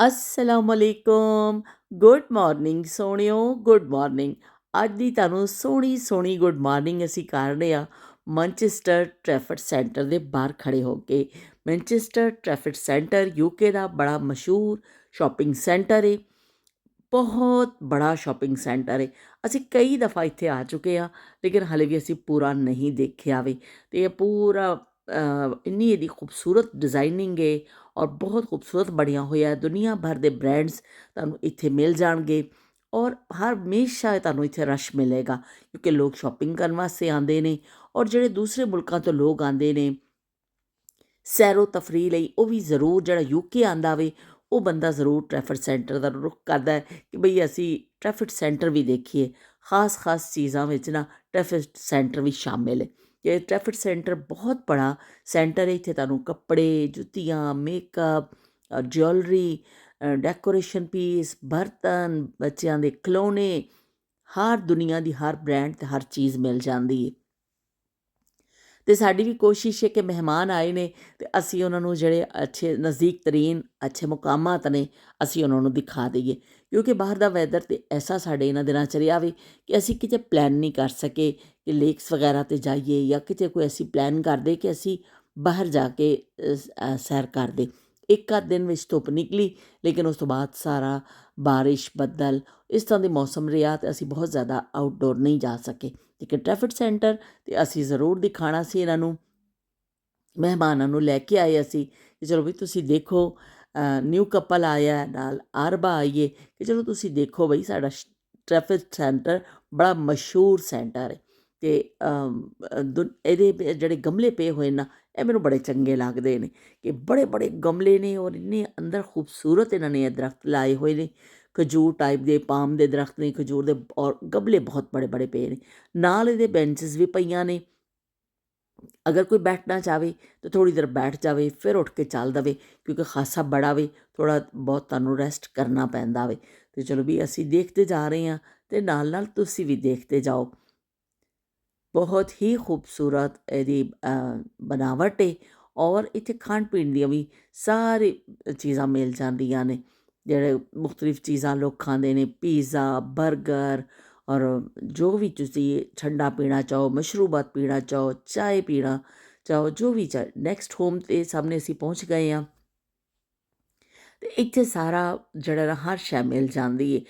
अस्सलामुअलैकुम। Good morning सोहणियो, good morning. ਅੱਜ ਦੀ ਤੁਹਾਨੂੰ ਸੋਹਣੀ ਸੋਹਣੀ ਗੁੱਡ ਮਾਰਨਿੰਗ ਅਸੀਂ ਕਰ ਰਹੇ ਹਾਂ ਮੈਨਚੈਸਟਰ ਟ੍ਰੈਫਿਕ ਸੈਂਟਰ ਦੇ ਬਾਹਰ ਖੜੇ ਹੋ ਕੇ। ਮੈਨਚੈਸਟਰ ਟ੍ਰੈਫਿਕ ਸੈਂਟਰ ਯੂਕੇ ਦਾ ਬੜਾ ਮਸ਼ਹੂਰ ਸ਼ਾਪਿੰਗ ਸੈਂਟਰ ਹੈ। ਬਹੁਤ ਬੜਾ ਸ਼ਾਪਿੰਗ ਸੈਂਟਰ ਹੈ। ਅਸੀਂ ਕਈ ਦਫਾ ਇੱਥੇ ਆ ਚੁੱਕੇ ਹਾਂ, ਲੇਕਿਨ ਹਾਲੇ ਵੀ ਅਸੀਂ ਪੂਰਾ ਨਹੀਂ ਦੇਖਿਆ ਵੇ। ਅਤੇ ਇਹ ਪੂਰਾ ਇੰਨੀ ਇਹਦੀ ਖੂਬਸੂਰਤ ਡਿਜ਼ਾਈਨਿੰਗ ਹੈ ਔਰ ਬਹੁਤ ਖੂਬਸੂਰਤ ਬਣਿਆ ਹੋਇਆ। ਦੁਨੀਆ ਭਰ ਦੇ ਬ੍ਰਾਂਡਸ ਤੁਹਾਨੂੰ ਇੱਥੇ ਮਿਲ ਜਾਣਗੇ ਔਰ ਹਰ ਹਮੇਸ਼ਾ ਤੁਹਾਨੂੰ ਇੱਥੇ ਰਸ਼ ਮਿਲੇਗਾ, ਕਿਉਂਕਿ ਲੋਕ ਸ਼ਾਪਿੰਗ ਕਰਨ ਵਾਸਤੇ ਆਉਂਦੇ ਨੇ ਔਰ ਜਿਹੜੇ ਦੂਸਰੇ ਮੁਲਕਾਂ ਤੋਂ ਲੋਕ ਆਉਂਦੇ ਨੇ ਸੈਰੋ ਤਫਰੀਹ ਲਈ, ਉਹ ਵੀ ਜ਼ਰੂਰ ਜਿਹੜਾ ਯੂਕੇ ਆਉਂਦਾ ਵੇ ਉਹ ਬੰਦਾ ਜ਼ਰੂਰ ਟ੍ਰੈਫਿਕ ਸੈਂਟਰ ਦਾ ਰੁੱਖ ਕਰਦਾ ਹੈ ਕਿ ਬਈ ਅਸੀਂ ਟ੍ਰੈਫਿਕ ਸੈਂਟਰ ਵੀ ਦੇਖੀਏ। ਖਾਸ ਚੀਜ਼ਾਂ ਵਿੱਚ ਨਾ ਟ੍ਰੈਫਿਕ ਸੈਂਟਰ ਵੀ ਸ਼ਾਮਿਲ ਹੈ। ਇਹ ਟ੍ਰੈਫਿਕ ਸੈਂਟਰ ਬਹੁਤ ਬੜਾ ਸੈਂਟਰ ਹੈ। ਇੱਥੇ ਤੁਹਾਨੂੰ ਕੱਪੜੇ, ਜੁੱਤੀਆਂ, ਮੇਕਅਪ, ਜਿਊਲਰੀ, ਡੈਕੋਰੇਸ਼ਨ ਪੀਸ, ਬਰਤਨ, ਬੱਚਿਆਂ ਦੇ ਖਿਲੌਣੇ, ਹਰ ਦੁਨੀਆ ਦੀ ਹਰ ਬ੍ਰਾਂਡ ਅਤੇ ਹਰ ਚੀਜ਼ ਮਿਲ ਜਾਂਦੀ ਹੈ। ਅਤੇ ਸਾਡੀ ਵੀ ਕੋਸ਼ਿਸ਼ ਹੈ ਕਿ ਮਹਿਮਾਨ ਆਏ ਨੇ ਅਤੇ ਅਸੀਂ ਉਹਨਾਂ ਨੂੰ ਜਿਹੜੇ ਅੱਛੇ ਨਜ਼ਦੀਕ ਤਰੀਨ ਅੱਛੇ ਮੁਕਾਮਾਤ ਨੇ ਅਸੀਂ ਉਹਨਾਂ ਨੂੰ ਦਿਖਾ ਦਈਏ, ਕਿਉਂਕਿ ਬਾਹਰ ਦਾ ਵੈਦਰ ਤਾਂ ਐਸਾ ਸਾਡੇ ਇਹਨਾਂ ਦਿਨਾਂ 'ਚ ਰਿਹਾ ਵੇ ਕਿ ਅਸੀਂ ਕਿਤੇ ਪਲਾਨ ਨਹੀਂ ਕਰ ਸਕੇ ਕਿ ਲੇਕਸ ਵਗੈਰਾ 'ਤੇ ਜਾਈਏ ਜਾਂ ਕਿਤੇ ਕੋਈ ਅਸੀਂ ਪਲਾਨ ਕਰਦੇ ਕਿ ਅਸੀਂ ਬਾਹਰ ਜਾ ਕੇ ਸੈਰ ਕਰਦੇ। ਇੱਕ ਅੱਧ ਦਿਨ ਵਿੱਚ ਧੁੱਪ ਨਿਕਲੀ, ਲੇਕਿਨ ਉਸ ਤੋਂ ਬਾਅਦ ਸਾਰਾ ਬਾਰਿਸ਼, ਬੱਦਲ, ਇਸ ਤਰ੍ਹਾਂ ਦੇ ਮੌਸਮ ਰਿਹਾ ਅਤੇ ਅਸੀਂ ਬਹੁਤ ਜ਼ਿਆਦਾ ਆਊਟਡੋਰ ਨਹੀਂ ਜਾ ਸਕੇ। ਲੇਕਿਨ ਟ੍ਰੈਫਿਕ ਸੈਂਟਰ ਅਤੇ ਅਸੀਂ ਜ਼ਰੂਰ ਦਿਖਾਉਣਾ ਸੀ ਇਹਨਾਂ ਨੂੰ। ਮਹਿਮਾਨਾਂ ਨੂੰ ਲੈ ਕੇ ਆਏ ਅਸੀਂ ਕਿ ਚਲੋ ਵੀ ਤੁਸੀਂ ਦੇਖੋ, ਨਿਊ ਕਪਲ ਆਇਆ ਨਾਲ ਆਰਬਾ ਆਈਏ ਕਿ ਚਲੋ ਤੁਸੀਂ ਦੇਖੋ ਬਈ ਸਾਡਾ ਟ੍ਰੈਫਿਕ ਸੈਂਟਰ ਬੜਾ ਮਸ਼ਹੂਰ ਸੈਂਟਰ ਹੈ। ਅਤੇ ਇਹਦੇ ਜਿਹੜੇ ਗਮਲੇ ਪਏ ਹੋਏ ਨਾ, ਇਹ ਮੈਨੂੰ ਬੜੇ ਚੰਗੇ ਲੱਗਦੇ ਨੇ ਕਿ ਬੜੇ ਬੜੇ ਗਮਲੇ ਨੇ ਔਰ ਇੰਨੇ ਅੰਦਰ ਖੂਬਸੂਰਤ ਇਹਨਾਂ ਨੇ ਇਹ ਦਰਖਤ ਲਾਏ ਹੋਏ ਨੇ। ਖਜੂਰ ਟਾਈਪ ਦੇ, ਪਾਮ ਦੇ ਦਰਖਤ ਨੇ, ਖਜੂਰ ਦੇ, ਔਰ ਗਮਲੇ ਬਹੁਤ ਬੜੇ ਬੜੇ ਪਏ ਨੇ। ਨਾਲ ਇਹਦੇ ਬੈਂਚਸ ਵੀ ਪਈਆਂ ਨੇ। ਅਗਰ ਕੋਈ ਬੈਠਣਾ ਚਾਹਵੇ ਤਾਂ ਥੋੜ੍ਹੀ ਦੇਰ ਬੈਠ ਜਾਵੇ, ਫਿਰ ਉੱਠ ਕੇ ਚੱਲ ਦਵੇ, ਕਿਉਂਕਿ ਖਾਸਾ ਬੜਾ ਵੇ, ਥੋੜ੍ਹਾ ਬਹੁਤ ਤੁਹਾਨੂੰ ਰੈਸਟ ਕਰਨਾ ਪੈਂਦਾ ਵੇ। ਅਤੇ ਚਲੋ ਵੀ ਅਸੀਂ ਦੇਖਦੇ ਜਾ ਰਹੇ ਹਾਂ ਅਤੇ ਨਾਲ ਨਾਲ ਤੁਸੀਂ ਵੀ ਦੇਖਦੇ ਜਾਓ। ਬਹੁਤ ਹੀ ਖੂਬਸੂਰਤ ਇਹਦੀ ਬਨਾਵਟ ਹੈ ਔਰ ਇੱਥੇ ਖਾਣ ਪੀਣ ਦੀਆਂ ਵੀ ਸਾਰੀ ਚੀਜ਼ਾਂ ਮਿਲ ਜਾਂਦੀਆਂ ਨੇ। ਜਿਹੜੇ ਮੁਖਤਲਿਫ ਚੀਜ਼ਾਂ ਲੋਕ ਖਾਂਦੇ ਨੇ, ਪੀਜ਼ਾ, ਬਰਗਰ, ਔਰ ਜੋ ਵੀ ਤੁਸੀਂ ਠੰਡਾ ਪੀਣਾ ਚਾਹੋ, ਮਸ਼ਰੂਬਾਤ ਪੀਣਾ ਚਾਹੋ, ਚਾਹ ਪੀਣਾ ਚਾਹੋ, ਜੋ ਵੀ ਨੈਕਸਟ ਹੋਮ 'ਤੇ ਸਾਹਮਣੇ ਅਸੀਂ ਪਹੁੰਚ ਗਏ ਹਾਂ ਅਤੇ ਇੱਥੇ ਸਾਰਾ ਜਿਹੜਾ ਨਾ ਹਰ ਸ਼ੈ ਮਿਲ ਜਾਂਦੀ ਹੈ।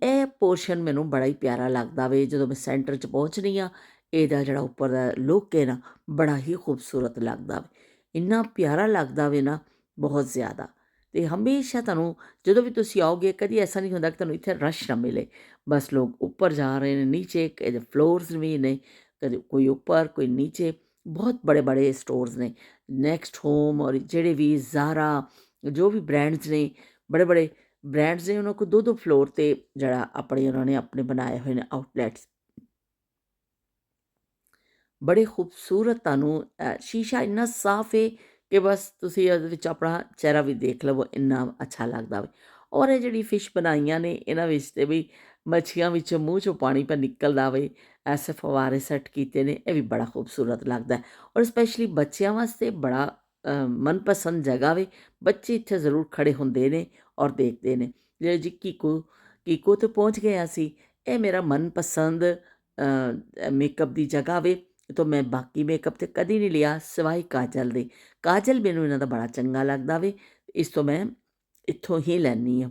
ਇਹ ਪੋਰਸ਼ਨ ਮੈਨੂੰ ਬੜਾ ਹੀ ਪਿਆਰਾ ਲੱਗਦਾ ਵੇ। ਜਦੋਂ ਮੈਂ ਸੈਂਟਰ 'ਚ ਪਹੁੰਚਦੀ ਹਾਂ, ਇਹਦਾ ਜਿਹੜਾ ਉੱਪਰ ਦਾ ਲੁੱਕ ਹੈ ਨਾ, ਬੜਾ ਹੀ ਖੂਬਸੂਰਤ ਲੱਗਦਾ ਵੇ। ਇੰਨਾ ਪਿਆਰਾ ਲੱਗਦਾ ਵੇ ਨਾ, ਬਹੁਤ ਜ਼ਿਆਦਾ। ਅਤੇ ਹਮੇਸ਼ਾ ਤੁਹਾਨੂੰ ਜਦੋਂ ਵੀ ਤੁਸੀਂ ਆਓਗੇ, ਕਦੀ ਐਸਾ ਨਹੀਂ ਹੁੰਦਾ ਕਿ ਤੁਹਾਨੂੰ ਇੱਥੇ ਰਸ਼ ਨਾ ਮਿਲੇ। ਬਸ ਲੋਕ ਉੱਪਰ ਜਾ ਰਹੇ ਨੇ, ਨੀਚੇ ਇਹਦੇ ਫਲੋਰਸ ਵੀ ਨੇ, ਕਦੇ ਕੋਈ ਉੱਪਰ ਕੋਈ ਨੀਚੇ। ਬਹੁਤ ਬੜੇ ਬੜੇ ਸਟੋਰਸ ਨੇ, ਨੈਕਸਟ ਹੋਮ ਔਰ ਜਿਹੜੇ ਵੀ ਜ਼ਾਰਾ, ਜੋ ਵੀ ਬ੍ਰਾਂਡਸ ਨੇ, ਬੜੇ ਬੜੇ ਬ੍ਰਾਂਡਸ ਨੇ, ਉਹਨਾਂ ਕੋਲ ਦੋ ਦੋ ਫਲੋਰ 'ਤੇ ਜਿਹੜਾ ਉਹਨਾਂ ਨੇ ਆਪਣੇ ਬਣਾਏ ਹੋਏ ਨੇ ਆਊਟਲੈਟਸ। ਬੜੇ ਖੂਬਸੂਰਤ ਤੁਹਾਨੂੰ ਸ਼ੀਸ਼ਾ ਇੰਨਾ ਸਾਫ਼ ਹੈ ਕਿ ਬਸ ਤੁਸੀਂ ਉਹਦੇ ਵਿੱਚ ਆਪਣਾ ਚਿਹਰਾ ਵੀ ਦੇਖ ਲਵੋ, ਇੰਨਾ ਅੱਛਾ ਲੱਗਦਾ ਵੇ। ਔਰ ਇਹ ਜਿਹੜੀ ਫਿਸ਼ ਬਣਾਈਆਂ ਨੇ, ਇਹਨਾਂ ਵਿੱਚ ਤੇ ਵੀ ਮੱਛੀਆਂ ਵਿੱਚ ਮੂੰਹ 'ਚੋਂ ਪਾਣੀ ਪਰ ਨਿਕਲਦਾ ਵੇ, ਐਸੇ ਫਵਾਰੇ ਸੈੱਟ ਕੀਤੇ ਨੇ, ਇਹ ਵੀ ਬੜਾ ਖੂਬਸੂਰਤ ਲੱਗਦਾ। ਔਰ ਸਪੈਸ਼ਲੀ ਬੱਚਿਆਂ ਵਾਸਤੇ ਬੜਾ ਮਨਪਸੰਦ ਜਗ੍ਹਾ ਵੇ। ਬੱਚੇ ਇੱਥੇ ਜ਼ਰੂਰ ਖੜ੍ਹੇ ਹੁੰਦੇ ਨੇ ਔਰ ਦੇਖਦੇ ਨੇ। ਜਿਹੜੇ ਜੀ ਕੀਕੋ 'ਤੇ ਪਹੁੰਚ ਗਏ ਅਸੀਂ। ਇਹ ਮੇਰਾ ਮਨਪਸੰਦ ਮੇਕਅਪ ਦੀ ਜਗ੍ਹਾ ਵੇ। ਤਾਂ ਮੈਂ ਬਾਕੀ ਮੇਕਅਪ 'ਤੇ ਕਦੀ ਨਹੀਂ ਲਿਆ ਸਿਵਾਏ ਕਾਜਲ ਦੇ। ਕਾਜਲ ਮੈਨੂੰ ਇਹਨਾਂ ਦਾ ਬੜਾ ਚੰਗਾ ਲੱਗਦਾ ਵੇ, ਇਸ ਤੋਂ ਮੈਂ ਇੱਥੋਂ ਹੀ ਲੈਂਦੀ ਹਾਂ।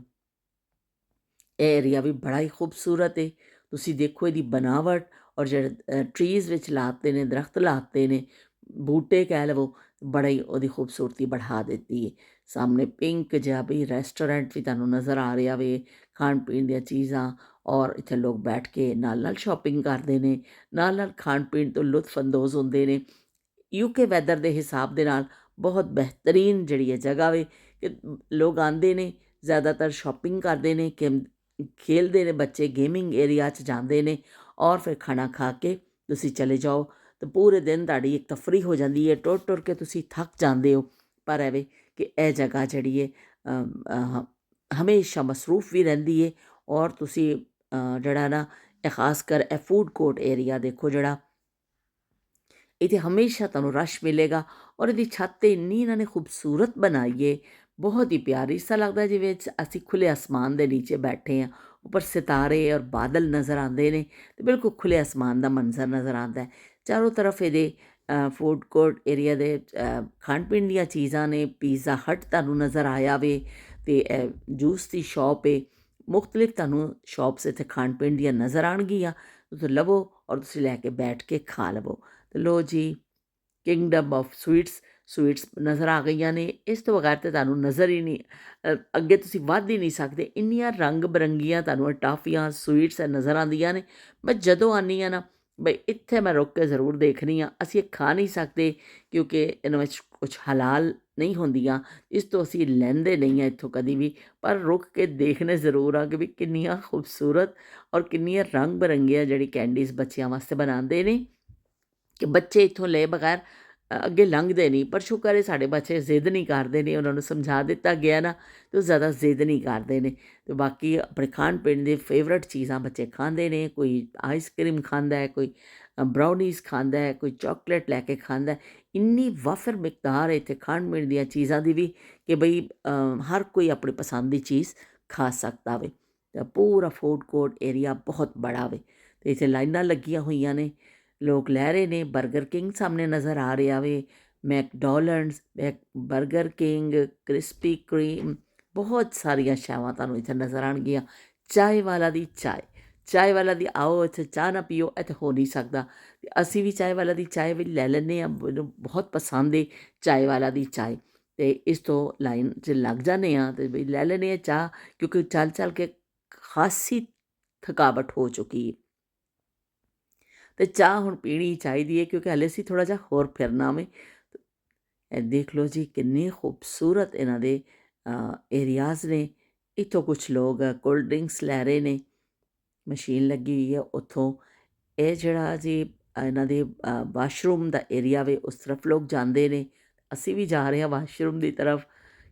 ਇਹ ਏਰੀਆ ਵੀ ਬੜਾ ਹੀ ਖੂਬਸੂਰਤ ਹੈ। ਤੁਸੀਂ ਦੇਖੋ ਇਹਦੀ ਬਣਾਵਟ ਔਰ ਜਿਹੜੇ ਟਰੀਜ਼ ਵਿੱਚ ਲਾਤੇ ਨੇ, ਦਰਖਤ ਲਾਤੇ ਨੇ, ਬੂਟੇ ਕਹਿ ਲਵੋ, ਬੜਾ ਹੀ ਉਹਦੀ ਖੂਬਸੂਰਤੀ बढ़ा ਦਿੱਤੀ ਹੈ। ਸਾਹਮਣੇ ਪਿੰਕ ਜਿਹਾ ਵੀ ਰੈਸਟੋਰੈਂਟ ਵੀ ਤੁਹਾਨੂੰ ਨਜ਼ਰ ਆ ਰਿਹਾ ਵੇ, ਖਾਣ ਪੀਣ ਦੀਆਂ ਚੀਜ਼ਾਂ, ਔਰ ਇੱਥੇ ਲੋਕ ਬੈਠ ਕੇ ਨਾਲ ਨਾਲ ਸ਼ਾਪਿੰਗ ਕਰਦੇ ਨੇ, ਨਾਲ ਨਾਲ ਖਾਣ ਪੀਣ ਤੋਂ ਲੁਤਫ ਅੰਦੋਜ਼ ਹੁੰਦੇ ਨੇ। ਯੂਕੇ ਵੈਦਰ ਦੇ ਹਿਸਾਬ ਦੇ ਨਾਲ ਬਹੁਤ ਬਿਹਤਰੀਨ ਜਿਹੜੀ ਹੈ ਜਗ੍ਹਾ ਵੇ ਕਿ ਲੋਕ ਆਉਂਦੇ ਨੇ, ਜ਼ਿਆਦਾਤਰ ਸ਼ਾਪਿੰਗ ਕਰਦੇ ਨੇ, ਕਿ ਖੇਲਦੇ ਨੇ ਬੱਚੇ, ਗੇਮਿੰਗ ਏਰੀਆ 'ਚ ਜਾਂਦੇ ਨੇ ਔਰ ਫਿਰ ਖਾਣਾ ਖਾ ਕੇ ਤੁਸੀਂ ਚਲੇ ਜਾਓ ਤਾਂ ਪੂਰੇ ਦਿਨ ਤੁਹਾਡੀ ਇੱਕ ਤਫਰੀਹ ਹੋ ਜਾਂਦੀ ਹੈ। ਟੁਰ ਟੁਰ ਕੇ ਤੁਸੀਂ ਥੱਕ ਜਾਂਦੇ ਹੋ, ਪਰ ਐਵੇਂ ਕਿ ਇਹ ਜਗ੍ਹਾ ਜਿਹੜੀ ਹੈ ਹਮੇਸ਼ਾ ਮਸਰੂਫ ਵੀ ਰਹਿੰਦੀ ਹੈ। ਔਰ ਤੁਸੀਂ ਜਿਹੜਾ ਨਾ ਇਹ ਖਾਸ ਕਰ ਇਹ ਫੂਡ ਕੋਰਟ ਏਰੀਆ ਦੇਖੋ, ਜਿਹੜਾ ਇੱਥੇ ਹਮੇਸ਼ਾ ਤੁਹਾਨੂੰ ਰਸ਼ ਮਿਲੇਗਾ। ਔਰ ਇਹਦੀ ਛੱਤ 'ਤੇ ਇੰਨੀ ਇਹਨਾਂ ਨੇ ਖੂਬਸੂਰਤ ਬਣਾਈ ਹੈ, ਬਹੁਤ ਹੀ ਪਿਆਰੀ, ਇਸ ਤਰ੍ਹਾਂ ਲੱਗਦਾ ਜਿਵੇਂ ਅਸੀਂ ਖੁੱਲ੍ਹੇ ਅਸਮਾਨ ਦੇ ਨੀਚੇ ਬੈਠੇ ਹਾਂ। ਉੱਪਰ ਸਿਤਾਰੇ ਔਰ ਬਾਦਲ ਨਜ਼ਰ ਆਉਂਦੇ ਨੇ ਅਤੇ ਬਿਲਕੁਲ ਖੁੱਲ੍ਹੇ ਅਸਮਾਨ ਦਾ ਮੰਜ਼ਰ ਨਜ਼ਰ ਆਉਂਦਾ ਹੈ। ਚਾਰੋਂ ਤਰਫ ਇਹਦੇ ਫੂਡ ਕੋਰਟ ਏਰੀਆ ਦੇ ਖਾਣ ਪੀਣ ਦੀਆਂ ਚੀਜ਼ਾਂ ਨੇ। ਪੀਜ਼ਾ ਹਟ ਤੁਹਾਨੂੰ ਨਜ਼ਰ ਆਇਆ ਵੇ ਅਤੇ ਜੂਸ ਦੀ ਸ਼ੌਪ ਏ। ਮੁਖਤਲਿਫ ਤੁਹਾਨੂੰ ਸ਼ੌਪਸ ਇੱਥੇ ਖਾਣ ਪੀਣ ਦੀਆਂ ਨਜ਼ਰ ਆਉਣਗੀਆਂ। ਤੁਸੀਂ ਲਵੋ ਔਰ ਤੁਸੀਂ ਲੈ ਕੇ ਬੈਠ ਕੇ ਖਾ ਲਵੋ। ਅਤੇ ਲੋ ਜੀ, ਕਿੰਗਡਮ ਆਫ ਸਵੀਟਸ ਨਜ਼ਰ ਆ ਗਈਆਂ ਨੇ। ਇਸ ਤੋਂ ਬਗੈਰ ਤਾਂ ਤੁਹਾਨੂੰ ਨਜ਼ਰ ਹੀ ਨਹੀਂ, ਅੱਗੇ ਤੁਸੀਂ ਵੱਧ ਹੀ ਨਹੀਂ ਸਕਦੇ। ਇੰਨੀਆਂ ਰੰਗ ਬਿਰੰਗੀਆਂ ਤੁਹਾਨੂੰ ਟਾਫੀਆਂ ਸਵੀਟਸ ਨਜ਼ਰ ਆਉਂਦੀਆਂ ਨੇ। ਮੈਂ ਜਦੋਂ ਆਉਂਦੀ ਹਾਂ ਨਾ ਬਈ ਇੱਥੇ ਮੈਂ ਰੁਕ ਕੇ ਜ਼ਰੂਰ ਦੇਖਣੀ ਹਾਂ। ਅਸੀਂ ਇਹ ਖਾ ਨਹੀਂ ਸਕਦੇ ਕਿਉਂਕਿ ਇਹਨਾਂ ਵਿੱਚ ਕੁਛ ਹਲਾਲ ਨਹੀਂ ਹੁੰਦੀਆਂ, ਇਸ ਤੋਂ ਅਸੀਂ ਲੈਂਦੇ ਨਹੀਂ ਹਾਂ ਇੱਥੋਂ ਕਦੀ ਵੀ। ਪਰ ਰੁਕ ਕੇ ਦੇਖਣੇ ਜ਼ਰੂਰ ਆ ਕਿ ਵੀ ਕਿੰਨੀਆਂ ਖੂਬਸੂਰਤ ਔਰ ਕਿੰਨੀਆਂ ਰੰਗ ਬਿਰੰਗੀਆਂ ਜਿਹੜੀ ਕੈਂਡੀਜ਼ ਬੱਚਿਆਂ ਵਾਸਤੇ ਬਣਾਉਂਦੇ ਨੇ ਕਿ ਬੱਚੇ ਇੱਥੋਂ ਲਏ ਬਗੈਰ ਅੱਗੇ ਲੰਘਦੇ ਨਹੀਂ। ਪਰ ਸ਼ੁਕਰ ਹੈ ਸਾਡੇ ਬੱਚੇ ਜ਼ਿੱਦ ਨਹੀਂ ਕਰਦੇ ਨੇ, ਉਹਨਾਂ ਨੂੰ ਸਮਝਾ ਦਿੱਤਾ ਗਿਆ ਨਾ ਅਤੇ ਉਹ ਜ਼ਿਆਦਾ ਜ਼ਿੱਦ ਨਹੀਂ ਕਰਦੇ ਨੇ। ਅਤੇ ਬਾਕੀ ਆਪਣੇ ਖਾਣ ਪੀਣ ਦੇ ਫੇਵਰਟ ਚੀਜ਼ਾਂ ਬੱਚੇ ਖਾਂਦੇ ਨੇ। ਕੋਈ ਆਈਸ ਕ੍ਰੀਮ ਖਾਂਦਾ ਹੈ, ਕੋਈ ਬਰਾਊਨੀਜ਼ ਖਾਂਦਾ ਹੈ, ਕੋਈ ਚਾਕਲੇਟ ਲੈ ਕੇ ਖਾਂਦਾ। ਇੰਨੀ ਵਾਫਰ ਮਿਕਦਾਰ ਹੈ ਇੱਥੇ ਖਾਣ ਪੀਣ ਦੀਆਂ ਚੀਜ਼ਾਂ ਦੀ ਵੀ ਕਿ ਬਈ ਹਰ ਕੋਈ ਆਪਣੀ ਪਸੰਦ ਦੀ ਚੀਜ਼ ਖਾ ਸਕਦਾ ਵੇ। ਅਤੇ ਪੂਰਾ ਫੂਡ ਕੋਰਟ ਏਰੀਆ ਬਹੁਤ ਬੜਾ ਵੇ ਅਤੇ ਇੱਥੇ ਲਾਈਨਾਂ ਲੱਗੀਆਂ ਹੋਈਆਂ ਨੇ, ਲੋਕ ਲੈ ਰਹੇ ਨੇ। ਬਰਗਰ ਕਿੰਗ ਸਾਹਮਣੇ ਨਜ਼ਰ ਆ ਰਿਹਾ ਵੇ, McDonald's, Burger King, Krispy Kreme, ਬਹੁਤ ਸਾਰੀਆਂ ਸ਼ਾਵਾਂ ਤੁਹਾਨੂੰ ਇੱਥੇ ਨਜ਼ਰ ਆਉਣਗੀਆਂ। ਚਾਏ ਵਾਲਾ ਦੀ ਚਾਏ ਵਾਲਾ ਦੀ ਆਓ ਇੱਥੇ ਚਾਹ ਨਾ ਪੀਓ, ਇੱਥੇ ਹੋ ਨਹੀਂ ਸਕਦਾ। ਅਤੇ ਅਸੀਂ ਵੀ ਚਾਏ ਵਾਲਾ ਦੀ ਚਾਏ ਵੀ ਲੈ ਲੈਂਦੇ ਹਾਂ। ਮੈਨੂੰ ਬਹੁਤ ਪਸੰਦ ਹੈ ਚਾਏ ਵਾਲਾ ਦੀ ਚਾਏ। ਅਤੇ ਇਸ ਤੋਂ ਲਾਈਨ 'ਚ ਲੱਗ ਜਾਂਦੇ ਹਾਂ ਅਤੇ ਵੀ ਲੈ ਲੈਂਦੇ ਹਾਂ ਚਾਹ, ਕਿਉਂਕਿ ਚੱਲ ਚੱਲ ਕੇ ਖਾਸੀ ਥਕਾਵਟ ਹੋ ਚੁੱਕੀ ਹੈ। ਅਤੇ ਚਾਹ ਹੁਣ ਪੀਣੀ ਚਾਹੀਦੀ ਹੈ ਕਿਉਂਕਿ ਹਾਲੇ ਅਸੀਂ ਥੋੜ੍ਹਾ ਜਿਹਾ ਹੋਰ ਫਿਰਨਾ ਵੇ। ਇਹ ਦੇਖ ਲਓ ਜੀ ਕਿੰਨੇ ਖੂਬਸੂਰਤ ਇਹਨਾਂ ਦੇ ਏਰੀਆਜ਼ ਨੇ। ਇੱਥੋਂ ਕੁਛ ਲੋਕ ਕੋਲਡ ਡਰਿੰਕਸ ਲੈ ਰਹੇ ਨੇ, ਮਸ਼ੀਨ ਲੱਗੀ ਹੋਈ ਹੈ ਉੱਥੋਂ। ਇਹ ਜਿਹੜਾ ਜੀ ਇਹਨਾਂ ਦੇ ਵਾਸ਼ਰੂਮ ਦਾ ਏਰੀਆ ਵੇ, ਉਸ ਤਰਫ ਲੋਕ ਜਾਂਦੇ ਨੇ। ਅਸੀਂ ਵੀ ਜਾ ਰਹੇ ਹਾਂ ਵਾਸ਼ਰੂਮ ਦੀ ਤਰਫ,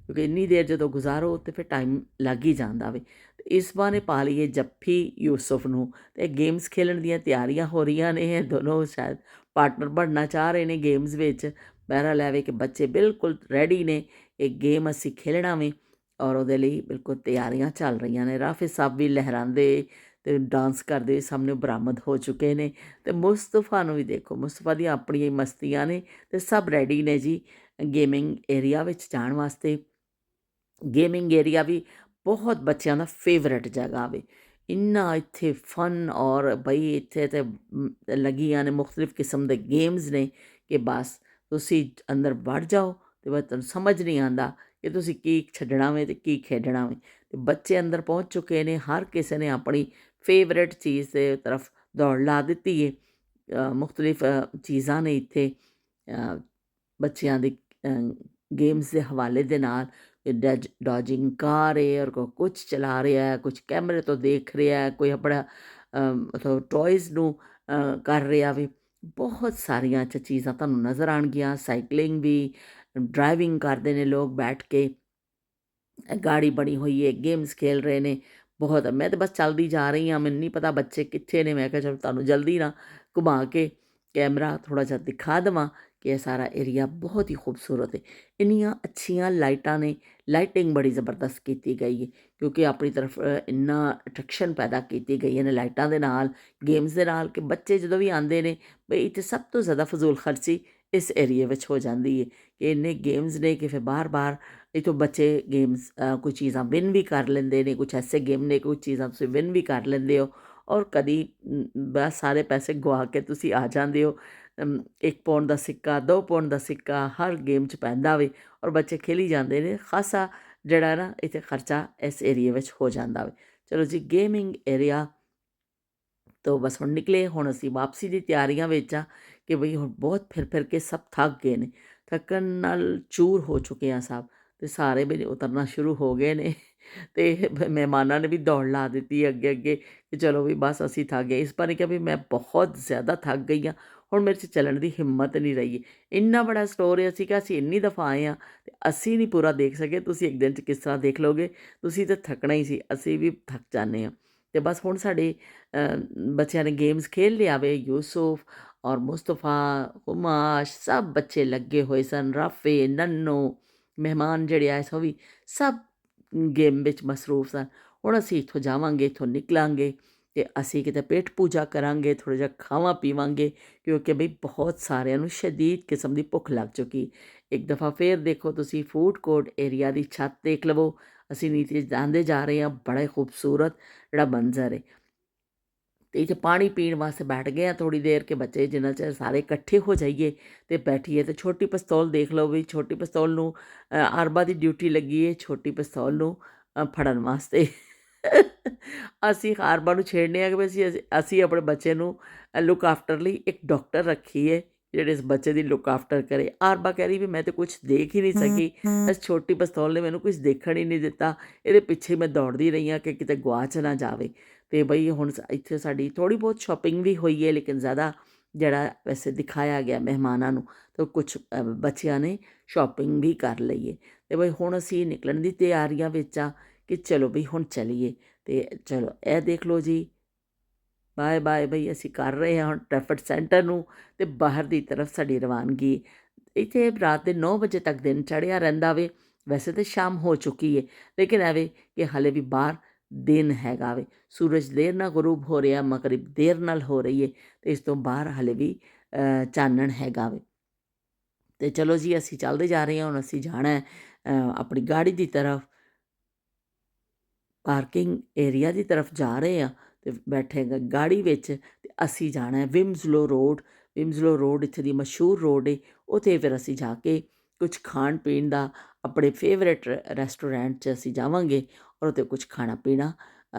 ਕਿਉਂਕਿ ਇੰਨੀ ਦੇਰ ਜਦੋਂ ਗੁਜ਼ਾਰੋ ਤਾਂ ਫਿਰ ਟਾਈਮ ਲੱਗ ਹੀ ਜਾਂਦਾ ਵੇ। ਇਸ ਬਹਾਨੇ ਪਾ ਲਈਏ ਜੱਫੀ ਯੂਸਫ ਨੂੰ, ਅਤੇ ਗੇਮਸ ਖੇਲਣ ਦੀਆਂ ਤਿਆਰੀਆਂ ਹੋ ਰਹੀਆਂ ਨੇ। ਇਹ ਦੋਨੋਂ ਸ਼ਾਇਦ ਪਾਰਟਨਰ ਬਣਨਾ ਚਾਹ ਰਹੇ ਨੇ ਗੇਮਸ ਵਿੱਚ। ਬਹਿਰਾ ਲੈਵੇ ਕਿ ਬੱਚੇ ਬਿਲਕੁਲ ਰੈਡੀ ਨੇ, ਇਹ ਗੇਮ ਅਸੀਂ ਖੇਲਣਾ ਵੇ ਔਰ ਉਹਦੇ ਲਈ ਬਿਲਕੁਲ ਤਿਆਰੀਆਂ ਚੱਲ ਰਹੀਆਂ ਨੇ। ਰਾਫਿ ਸਾਹਿਬ ਵੀ ਲਹਿਰਾਉਂਦੇ ਅਤੇ ਡਾਂਸ ਕਰਦੇ ਸਾਹਮਣੇ ਬਰਾਮਦ ਹੋ ਚੁੱਕੇ ਨੇ। ਅਤੇ ਮੁਸਤਫਾ ਨੂੰ ਵੀ ਦੇਖੋ, ਮੁਸਤਫਾ ਦੀਆਂ ਆਪਣੀਆਂ ਹੀ ਮਸਤੀਆਂ ਨੇ ਅਤੇ ਸਭ ਰੈਡੀ ਨੇ ਜੀ ਗੇਮਿੰਗ ਏਰੀਆ ਵਿੱਚ ਜਾਣ ਵਾਸਤੇ। ਗੇਮਿੰਗ ਏਰੀਆ ਵੀ ਬਹੁਤ ਬੱਚਿਆਂ ਦਾ ਫੇਵਰਟ ਜਗ੍ਹਾ ਵੇ। ਇੰਨਾ ਇੱਥੇ ਫਨ ਔਰ ਬਈ ਇੱਥੇ ਤਾਂ ਲੱਗੀਆਂ ਨੇ ਮੁਖਤਲਿਫ ਕਿਸਮ ਦੇ ਗੇਮਸ ਨੇ ਕਿ ਬਸ ਤੁਸੀਂ ਅੰਦਰ ਵੜ ਜਾਓ ਅਤੇ ਬਸ ਤੁਹਾਨੂੰ ਸਮਝ ਨਹੀਂ ਆਉਂਦਾ ਕਿ ਤੁਸੀਂ ਕੀ ਛੱਡਣਾ ਵੇ ਅਤੇ ਕੀ ਖੇਡਣਾ ਵੇ। ਅਤੇ ਬੱਚੇ ਅੰਦਰ ਪਹੁੰਚ ਚੁੱਕੇ ਨੇ, ਹਰ ਕਿਸੇ ਨੇ ਆਪਣੀ ਫੇਵਰੇਟ ਚੀਜ਼ ਦੇ ਤਰਫ ਦੌੜ ਲਾ ਦਿੱਤੀ ਹੈ। ਮੁਖਤਲਿਫ ਚੀਜ਼ਾਂ ਨੇ ਇੱਥੇ ਬੱਚਿਆਂ ਦੇ ਗੇਮਸ ਦੇ ਹਵਾਲੇ ਦੇ ਨਾਲ। ਡੋਜਿੰਗ ਕਾਰ ਹੈ ਔਰ ਕੋਈ ਕੁਛ ਚਲਾ ਰਿਹਾ, ਕੁਛ ਕੈਮਰੇ ਤੋਂ ਦੇਖ ਰਿਹਾ, ਕੋਈ ਆਪਣਾ ਮਤਲਬ ਟੋਇਜ਼ ਨੂੰ ਕਰ ਰਿਹਾ ਵੀ। ਬਹੁਤ ਸਾਰੀਆਂ ਚੀਜ਼ਾਂ ਤੁਹਾਨੂੰ ਨਜ਼ਰ ਆਉਣਗੀਆਂ। ਸਾਈਕਲਿੰਗ ਵੀ, ਡਰਾਈਵਿੰਗ ਕਰਦੇ ਨੇ ਲੋਕ ਬੈਠ ਕੇ, ਗਾੜੀ ਬਣੀ ਹੋਈ ਹੈ, ਗੇਮਸ ਖੇਲ ਰਹੇ ਨੇ। ਬਹੁਤ, ਮੈਂ ਤਾਂ ਬਸ ਚੱਲਦੀ ਜਾ ਰਹੀ ਹਾਂ, ਮੈਨੂੰ ਨਹੀਂ ਪਤਾ ਬੱਚੇ ਕਿੱਥੇ ਨੇ। ਮੈਂ ਕਿਹਾ ਚਲੋ ਤੁਹਾਨੂੰ ਜਲਦੀ ਨਾ ਘੁਮਾ ਕੇ ਕੈਮਰਾ ਥੋੜ੍ਹਾ ਜਿਹਾ ਦਿਖਾ ਦੇਵਾਂ ਕਿ ਇਹ ਸਾਰਾ ਏਰੀਆ ਬਹੁਤ ਹੀ ਖੂਬਸੂਰਤ ਹੈ। ਇੰਨੀਆਂ ਅੱਛੀਆਂ ਲਾਈਟਾਂ ਨੇ, ਲਾਈਟਿੰਗ ਬੜੀ ਜ਼ਬਰਦਸਤ ਕੀਤੀ ਗਈ ਹੈ ਕਿਉਂਕਿ ਆਪਣੀ ਤਰਫ ਇੰਨਾ ਅਟਰੈਕਸ਼ਨ ਪੈਦਾ ਕੀਤੀ ਗਈ ਹੈ ਲਾਈਟਾਂ ਦੇ ਨਾਲ, ਗੇਮਸ ਦੇ ਨਾਲ, ਕਿ ਬੱਚੇ ਜਦੋਂ ਵੀ ਆਉਂਦੇ ਨੇ ਬਈ ਇੱਥੇ ਸਭ ਤੋਂ ਜ਼ਿਆਦਾ ਫਜ਼ੂਲ ਖਰਚੀ ਇਸ ਏਰੀਏ ਵਿੱਚ ਹੋ ਜਾਂਦੀ ਹੈ ਕਿ ਇੰਨੇ ਗੇਮਸ ਨੇ ਕਿ ਫਿਰ ਬਾਰ-ਬਾਰ ਇੱਥੋਂ ਬੱਚੇ ਗੇਮਸ ਕੋਈ ਚੀਜ਼ਾਂ ਵਿਨ ਵੀ ਕਰ ਲੈਂਦੇ ਨੇ। ਕੁਛ ਐਸੇ ਗੇਮ ਨੇ ਕੁਛ ਚੀਜ਼ਾਂ ਤੁਸੀਂ ਵਿਨ ਵੀ ਕਰ ਲੈਂਦੇ ਹੋ ਔਰ ਕਦੀ ਬਸ ਸਾਰੇ ਪੈਸੇ ਗਵਾ ਕੇ ਤੁਸੀਂ ਆ ਜਾਂਦੇ ਹੋ। 1 ਪਾਉਂਡ ਦਾ ਸਿੱਕਾ, 2 ਪਾਉਂਡ ਦਾ ਸਿੱਕਾ ਹਰ ਗੇਮ 'ਚ ਪੈਂਦਾ ਵੇ ਔਰ ਬੱਚੇ ਖੇਲੀ ਜਾਂਦੇ ਨੇ। ਖਾਸਾ ਜਿਹੜਾ ਨਾ ਇੱਥੇ ਖਰਚਾ ਇਸ ਏਰੀਏ ਵਿੱਚ ਹੋ ਜਾਂਦਾ ਵੇ। ਚਲੋ ਜੀ, ਗੇਮਿੰਗ ਏਰੀਆ ਤੋਂ ਬਸ ਹੁਣ ਨਿਕਲੇ, ਹੁਣ ਅਸੀਂ ਵਾਪਸੀ ਦੀ ਤਿਆਰੀਆਂ ਵਿੱਚ ਆ ਕਿ ਬਈ ਹੁਣ ਬਹੁਤ ਫਿਰ ਫਿਰ ਕੇ ਸਭ ਥੱਕ ਗਏ ਨੇ, ਥੱਕਣ ਨਾਲ ਚੂਰ ਹੋ ਚੁੱਕੇ ਆ ਸਭ, ਅਤੇ ਸਾਰੇ ਵੀ ਉਤਰਨਾ ਸ਼ੁਰੂ ਹੋ ਗਏ ਨੇ। ਅਤੇ ਮਹਿਮਾਨਾਂ ਨੇ ਵੀ ਦੌੜ ਲਾ ਦਿੱਤੀ ਅੱਗੇ ਅੱਗੇ ਕਿ ਚਲੋ ਵੀ ਬਸ ਅਸੀਂ ਥੱਕ ਗਏ। ਇਸ ਬਾਰੇ ਕਿਹਾ ਵੀ ਮੈਂ ਬਹੁਤ ਜ਼ਿਆਦਾ ਥੱਕ ਗਈ ਹਾਂ, ਹੁਣ ਮੇਰੇ 'ਚ ਚੱਲਣ ਦੀ ਹਿੰਮਤ ਨਹੀਂ ਰਹੀ ਹੈ। ਇੰਨਾ ਬੜਾ ਸਟੋਰ ਹੈ, ਅਸੀਂ ਕਿਹਾ ਅਸੀਂ ਇੰਨੀ ਦਫਾ ਆਏ ਹਾਂ ਅਤੇ ਅਸੀਂ ਨਹੀਂ ਪੂਰਾ ਦੇਖ ਸਕੇ, ਤੁਸੀਂ ਇੱਕ ਦਿਨ 'ਚ ਕਿਸ ਤਰ੍ਹਾਂ ਦੇਖ ਲਓਗੇ। ਤੁਸੀਂ ਤਾਂ ਥੱਕਣਾ ਹੀ ਸੀ, ਅਸੀਂ ਵੀ ਥੱਕ ਜਾਂਦੇ ਹਾਂ। ਅਤੇ ਬਸ ਹੁਣ ਸਾਡੇ ਬੱਚਿਆਂ ਨੇ ਗੇਮਸ ਖੇਲ ਲਿਆ ਵੇ। ਯੂਸੁਫ ਔਰ ਮੁਸਤਫਾ, ਹੁਮਾਸ਼, ਸਭ ਬੱਚੇ ਲੱਗੇ ਹੋਏ ਸਨ। ਰਾਫੇ, ਨੰਨੋ, ਮਹਿਮਾਨ ਜਿਹੜੇ ਆਏ ਸੋ ਵੀ ਸਭ ਗੇਮ ਵਿੱਚ ਮਸਰੂਫ ਸਨ। ਹੁਣ ਅਸੀਂ ਇੱਥੋਂ ਜਾਵਾਂਗੇ, ਇੱਥੋਂ ਨਿਕਲਾਂਗੇ ਅਤੇ ਅਸੀਂ ਕਿਤੇ ਪੇਟ ਪੂਜਾ ਕਰਾਂਗੇ, ਥੋੜ੍ਹਾ ਜਿਹਾ ਖਾਵਾਂ ਪੀਵਾਂਗੇ, ਕਿਉਂਕਿ ਬਈ ਬਹੁਤ ਸਾਰਿਆਂ ਨੂੰ ਸ਼ਦੀਦ ਕਿਸਮ ਦੀ ਭੁੱਖ ਲੱਗ ਚੁੱਕੀ। ਇੱਕ ਦਫਾ ਫਿਰ ਦੇਖੋ ਤੁਸੀਂ ਫੂਡ ਕੋਰਟ ਏਰੀਆ ਦੀ ਛੱਤ ਦੇਖ ਲਵੋ। ਅਸੀਂ ਨੀਚੇ ਜਾਂਦੇ ਜਾ ਰਹੇ ਹਾਂ, ਬੜਾ ਹੀ ਖੂਬਸੂਰਤ ਜਿਹੜਾ ਮੰਜ਼ਰ ਹੈ। ਅਤੇ ਇੱਥੇ ਪਾਣੀ ਪੀਣ ਵਾਸਤੇ ਬੈਠ ਗਏ ਹਾਂ ਥੋੜ੍ਹੀ ਦੇਰ ਕਿ ਬੱਚੇ ਜਿੰਨਾ ਚਿਰ ਸਾਰੇ ਇਕੱਠੇ ਹੋ ਜਾਈਏ ਅਤੇ ਬੈਠੀਏ। ਅਤੇ ਛੋਟੀ ਪਿਸਤੌਲ ਦੇਖ ਲਓ ਵੀ, ਛੋਟੀ ਪਿਸਤੌਲ ਨੂੰ ਅਰਬਾ ਦੀ ਡਿਊਟੀ ਲੱਗੀ ਹੈ ਛੋਟੀ ਪਿਸਤੌਲ ਨੂੰ ਫੜਨ ਵਾਸਤੇ। ਅਸੀਂ ਅਰਬਾ ਨੂੰ ਛੇੜਨੇ ਆ ਕਿ ਵੀ ਅਸੀਂ ਆਪਣੇ ਬੱਚੇ ਨੂੰ ਲੁੱਕ ਆਫਟਰ ਲਈ ਇੱਕ ਡਾਕਟਰ ਰੱਖੀਏ ਜਿਹੜੇ ਇਸ ਬੱਚੇ ਦੀ ਲੁੱਕ ਆਫਟਰ ਕਰੇ। ਅਰਬਾ ਕਹਿ ਰਹੀ ਵੀ ਮੈਂ ਤਾਂ ਕੁਛ ਦੇਖ ਹੀ ਨਹੀਂ ਸਕੀ, ਇਸ ਛੋਟੀ ਪਿਸਤੌਲ ਨੇ ਮੈਨੂੰ ਕੁਛ ਦੇਖਣ ਹੀ ਨਹੀਂ ਦਿੱਤਾ, ਇਹਦੇ ਪਿੱਛੇ ਮੈਂ ਦੌੜਦੀ ਰਹੀ ਹਾਂ ਕਿ ਕਿਤੇ ਗੁਆਚ ਨਾ ਜਾਵੇ। ਅਤੇ ਬਈ ਹੁਣ ਇੱਥੇ ਸਾਡੀ ਥੋੜ੍ਹੀ ਬਹੁਤ ਸ਼ੋਪਿੰਗ ਵੀ ਹੋਈ ਹੈ, ਲੇਕਿਨ ਜ਼ਿਆਦਾ ਜਿਹੜਾ ਵੈਸੇ ਦਿਖਾਇਆ ਗਿਆ ਮਹਿਮਾਨਾਂ ਨੂੰ, ਤਾਂ ਕੁਛ ਬੱਚਿਆਂ ਨੇ ਸ਼ੋਪਿੰਗ ਵੀ ਕਰ ਲਈ ਹੈ। ਅਤੇ ਬਈ ਹੁਣ ਅਸੀਂ ਨਿਕਲਣ ਦੀ ਤਿਆਰੀਆਂ ਵਿੱਚ ਆ ਕਿ ਚਲੋ ਬਈ ਹੁਣ ਚਲੀਏ। ਅਤੇ ਚਲੋ ਇਹ ਦੇਖ ਲਓ ਜੀ, ਬਾਏ ਬਾਏ ਬਈ ਅਸੀਂ ਕਰ ਰਹੇ ਹਾਂ ਹੁਣ ਟ੍ਰੈਫਿਕ ਸੈਂਟਰ ਨੂੰ, ਅਤੇ ਬਾਹਰ ਦੀ ਤਰਫ ਸਾਡੀ ਰਵਾਨਗੀ। ਇੱਥੇ ਰਾਤ ਦੇ 9 ਵਜੇ ਤੱਕ ਦਿਨ ਚੜ੍ਹਿਆ ਰਹਿੰਦਾ ਵੇ। ਵੈਸੇ ਤਾਂ ਸ਼ਾਮ ਹੋ ਚੁੱਕੀ ਹੈ, ਲੇਕਿਨ ਐਵੇਂ ਕਿ ਹਾਲੇ ਵੀ ਬਾਹਰ ਦਿਨ ਹੈਗਾ ਵੇ। ਸੂਰਜ ਦੇਰ ਨਾਲ ਗਰੂਬ ਹੋ ਰਿਹਾ, ਮਗਰਿਬ ਦੇਰ ਨਾਲ ਹੋ ਰਹੀ ਹੈ, ਅਤੇ ਇਸ ਤੋਂ ਬਾਹਰ ਹਾਲੇ ਵੀ ਚਾਨਣ ਹੈਗਾ ਵੇ। ਅਤੇ ਚਲੋ ਜੀ ਅਸੀਂ ਚੱਲਦੇ ਜਾ ਰਹੇ ਹਾਂ। ਹੁਣ ਅਸੀਂ ਜਾਣਾ ਆਪਣੀ ਗਾੜੀ ਦੀ ਤਰਫ, ਪਾਰਕਿੰਗ ਏਰੀਆ ਦੀ ਤਰਫ ਜਾ ਰਹੇ ਹਾਂ ਅਤੇ ਬੈਠੇ ਗਾੜੀ ਵਿੱਚ। ਅਤੇ ਅਸੀਂ ਜਾਣਾ ਵਿਮਜ਼ਲੋ ਰੋਡ। ਵਿਮਜ਼ਲੋ ਰੋਡ ਇੱਥੇ ਦੀ ਮਸ਼ਹੂਰ ਰੋਡ ਹੈ। ਉੱਥੇ ਫਿਰ ਅਸੀਂ ਜਾ ਕੇ ਕੁਛ ਖਾਣ ਪੀਣ ਦਾ ਆਪਣੇ ਫੇਵਰੇਟ ਰੈਸਟੋਰੈਂਟ 'ਚ ਅਸੀਂ ਜਾਵਾਂਗੇ, ਔਰ ਉੱਥੇ ਕੁਛ ਖਾਣਾ ਪੀਣਾ